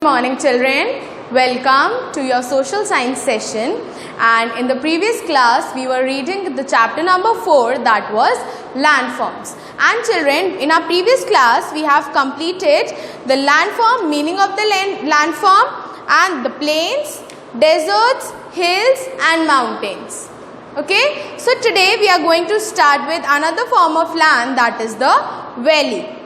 Good morning children, welcome to your social science session, and in the previous class we were reading the chapter number 4, that was landforms. And children, in our previous class we have completed the landform, meaning of the landform, and the plains, deserts, hills and mountains. Okay, so today we are going to start with another form of land, that is the valley.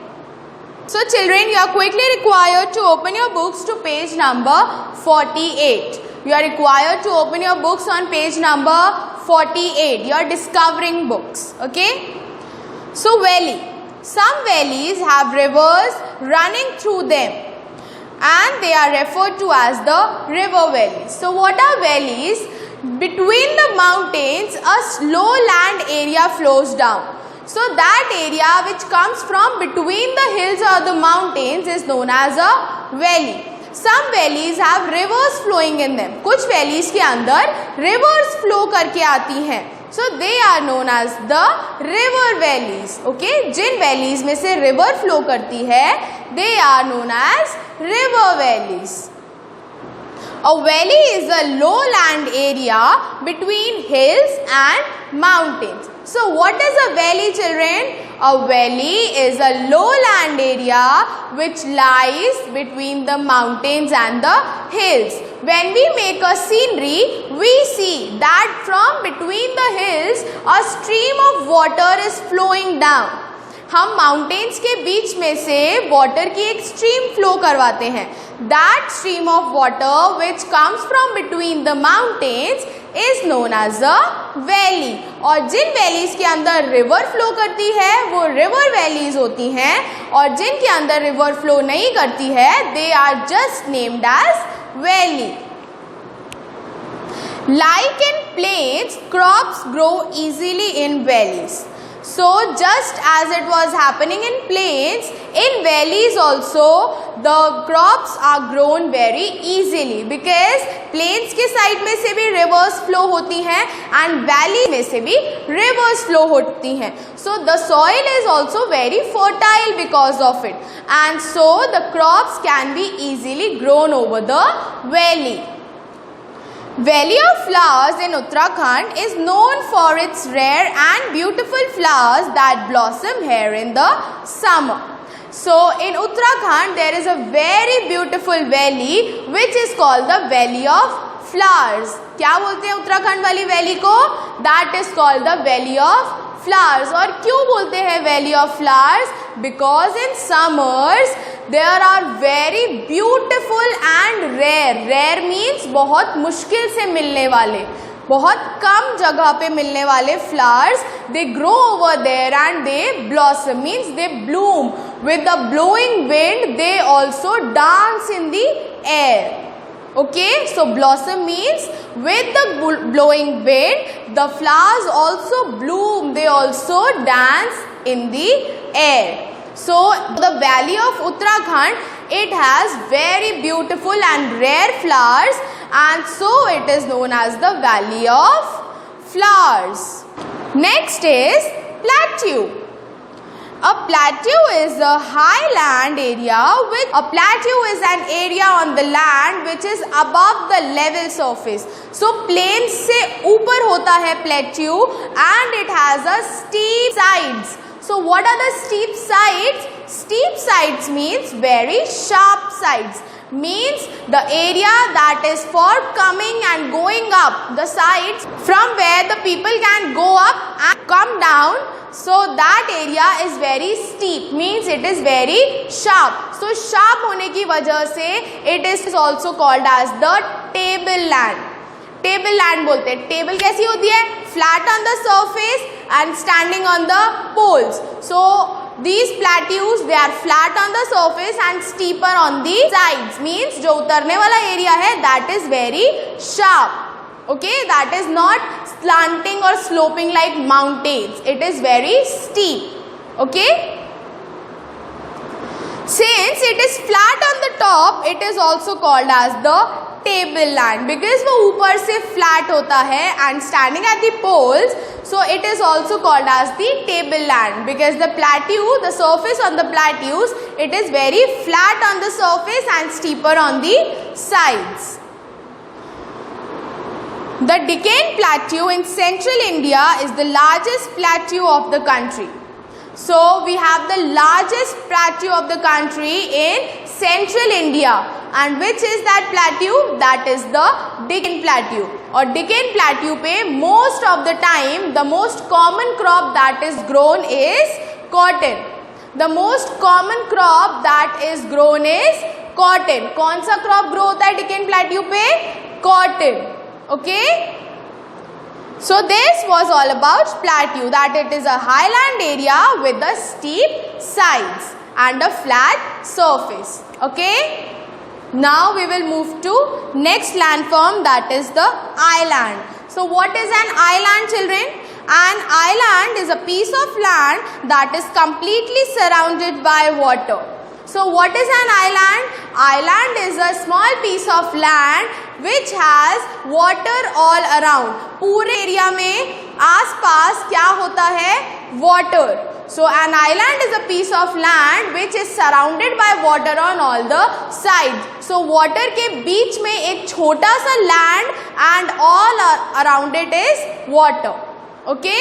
So children, you are quickly required to open your books to page number 48. You are required to open your books on page number 48. You are discovering books. Okay. So valley. Some valleys have rivers running through them and they are referred to as the river valleys. So what are valleys? Between the mountains, a low land area flows down. So that area which comes from between the hills or the mountains is known as a valley. Some valleys have rivers flowing in them. कुछ valleys के अंदर rivers flow करके आती हैं. So they are known as the river valleys. Okay, Jin valleys में से river flow करती है, they are known as river valleys. A valley is a lowland area between hills and mountains. So what is a valley, children? A valley is a lowland area which lies between the mountains and the hills. When we make a scenery, we see that from between the hills a stream of water is flowing down. हम mountains के बीच में से water की एक stream flow करवाते हैं. That stream of water which comes from between the mountains is known as a valley. और जिन वैलीज के अंदर रिवर फ्लो करती है वो रिवर वैलीज होती हैं, और जिनके अंदर रिवर फ्लो नहीं करती है they are just named as valley. Like in plains, crops grow easily in valleys. So just as it was happening in plains, in valleys also the crops are grown very easily, because plains के side में से भी rivers flow होती हैं and valley में से भी rivers flow होती हैं. So the soil is also very fertile because of it, and so the crops can be easily grown over the valley. Valley of Flowers in Uttarakhand is known for its rare and beautiful flowers that blossom here in the summer. So in Uttarakhand there is a very beautiful valley which is called the Valley of Flowers. क्या बोलते हैं उत्तराखंड वाली valley को? That is called the Valley of Flowers. और क्यों बोलते हैं Valley of Flowers? Because in summers there are very beautiful and rare. Rare means बहुत मुश्किल से मिलने वाले, बहुत कम जगह पे मिलने वाले flowers. They grow over there and they blossom, means they bloom. With the blowing wind they also dance in the air. Okay, so blossom means with the blowing wind the flowers also bloom, they also dance in the air. So the valley of Uttarakhand, it has very beautiful and rare flowers, and so it is known as the Valley of Flowers. Next is plateau. A plateau is a highland area. A plateau is an area on the land which is above the level surface. So plains से ऊपर होता है plateau and it has a steep sides. So what are the steep sides? Steep sides means very sharp sides. Means the area that is for coming and going up, the sides from where the people can go up and come down. So that area is very steep, means it is very sharp. So sharp होने की वजह से it is also called as the table land. Table land बोलते हैं. Table कैसी होती है? Flat on the surface and standing on the poles. So these plateaus, they are flat on the surface and steeper on the sides. Means जो उतरने वाला area है that is very sharp. Okay, that is not slanting or sloping like mountains. It is very steep. Okay. Since it is flat on the top, it is also called as the table land, because वो ऊपर से flat होता है and standing at the poles, so it is also called as the tableland because the plateau, the surface on the plateaus, it is very flat on the surface and steeper on the sides. The Deccan Plateau in central India is the largest plateau of the country. So we have the largest plateau of the country in central India, and which is that plateau? That is the Deccan Plateau. और Deccan Plateau पे most of the time the most common crop that is grown is cotton. The most common crop that is grown is cotton. कौन सा crop grow होता है Deccan Plateau पे? Cotton. Okay. So this was all about plateau, that it is a highland area with the steep sides and a flat surface. Okay. Now we will move to next landform, that is the island. So what is an island, children? An island is a piece of land that is completely surrounded by water. So what is an island? Island is a small piece of land which has water all around. पूरे area में आसपास क्या होता है? Water. So an island is a piece of land which is surrounded by water on all the sides. So water के बीच में एक छोटा सा land and all around it is water. Okay.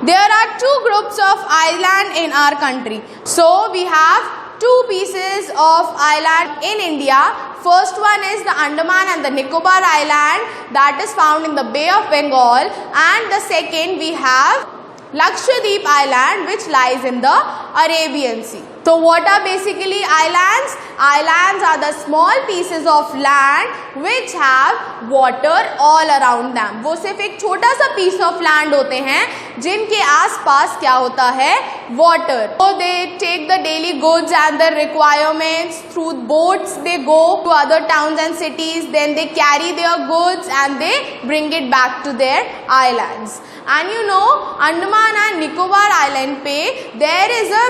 There are two groups of island in our country. So we have two pieces of island in India. First one is the Andaman and the Nicobar Island that is found in the Bay of Bengal, and the second we have Lakshadweep Island which lies in the Arabian Sea. So what are basically islands? Islands are the small pieces of land which have water all around them. वो सिर्फ एक छोटा सा piece of land होते हैं जिनके आसपास क्या होता है? Water. So they take the daily goods and the requirements through boats. They go to other towns and cities. Then they carry their goods and they bring it back to their islands. And you know, Andaman and Nicobar Island पे there is a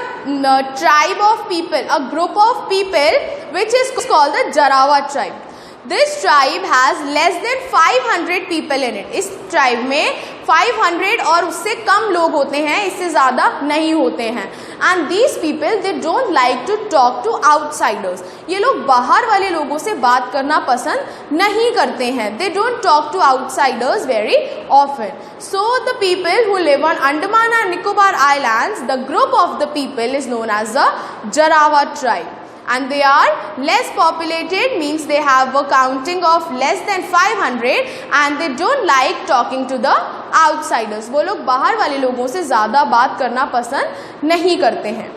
tribe of people, a group of people which is called the Jarawa tribe. This tribe has less than 500 people in it. इस tribe में 500 और उससे कम लोग होते हैं, इससे ज़्यादा नहीं होते हैं. And these people they don't like to talk to outsiders. ये लोग बाहर वाले लोगों से बात करना पसंद नहीं करते हैं. They don't talk to outsiders very often. So the people who live on Andaman and Nicobar Islands, the group of the people is known as the Jarawa tribe. And they are less populated, means they have a counting of less than 500 and they don't like talking to the outsiders. वो लोग बाहर वाले लोगों से ज़्यादा बात करना पसंद नहीं करते हैं.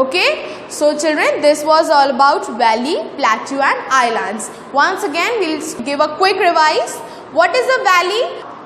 Okay, so children, this was all about valley, plateau and islands. Once again, we'll give a quick revise. What is a valley?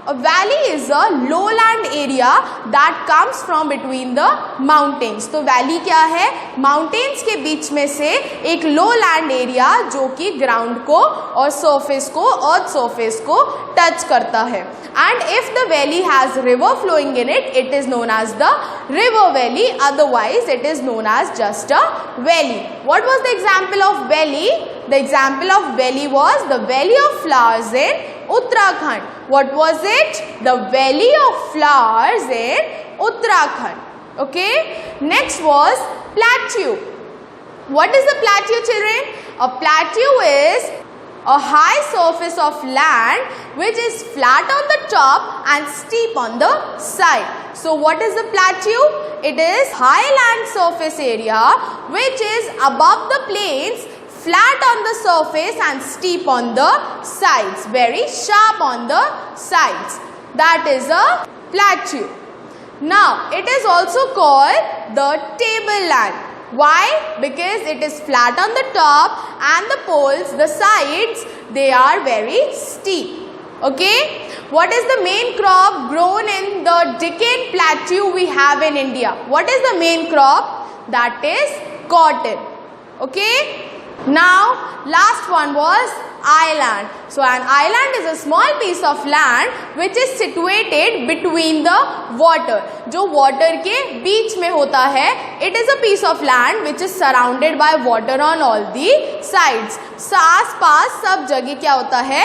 A valley is a lowland area that comes from between the mountains. तो valley क्या है? Mountains के बीच में से एक lowland area जो कि ground को और surface को earth surface को touch करता है. And if the valley has river flowing in it, it is known as the river valley. Otherwise, it is known as just a valley. What was the example of valley? The example of valley was the Valley of Flowers in Uttarakhand. What was it? The Valley of Flowers in Uttarakhand. Okay. Next was plateau. What is a plateau, children? A plateau is a high surface of land which is flat on the top and steep on the side. So what is the plateau? It is high land surface area which is above the plains, flat on the surface and steep on the sides, very sharp on the sides. That is a plateau. Now it is also called the tableland. Why? Because it is flat on the top and the poles, the sides, they are very steep. Okay. What is the main crop grown in the Deccan Plateau we have in India? What is the main crop? That is cotton. Okay. Now last one was island. So an island is a small piece of land which is situated between the water. जो water के बीच में होता है, it is a piece of land which is surrounded by water on all the sides. So आस पास सब जगह क्या होता है?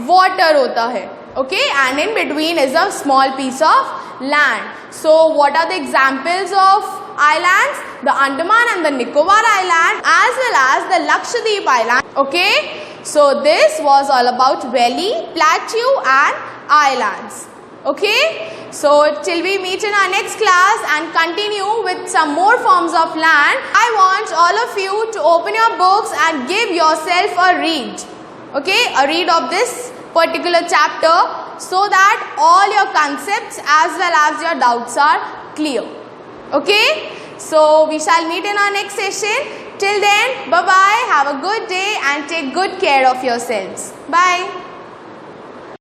Water होता है. Okay, and in between is a small piece of land. So what are the examples of islands? The Andaman and the Nicobar Island as well as the Lakshadweep Island. Okay, so this was all about valley, plateau and islands. Okay, so till we meet in our next class and continue with some more forms of land, I want all of you to open your books and give yourself a read. Okay, a read of this particular chapter so that all your concepts as well as your doubts are clear. Okay, so we shall meet in our next session. Till then, bye bye, have a good day and take good care of yourselves. Bye.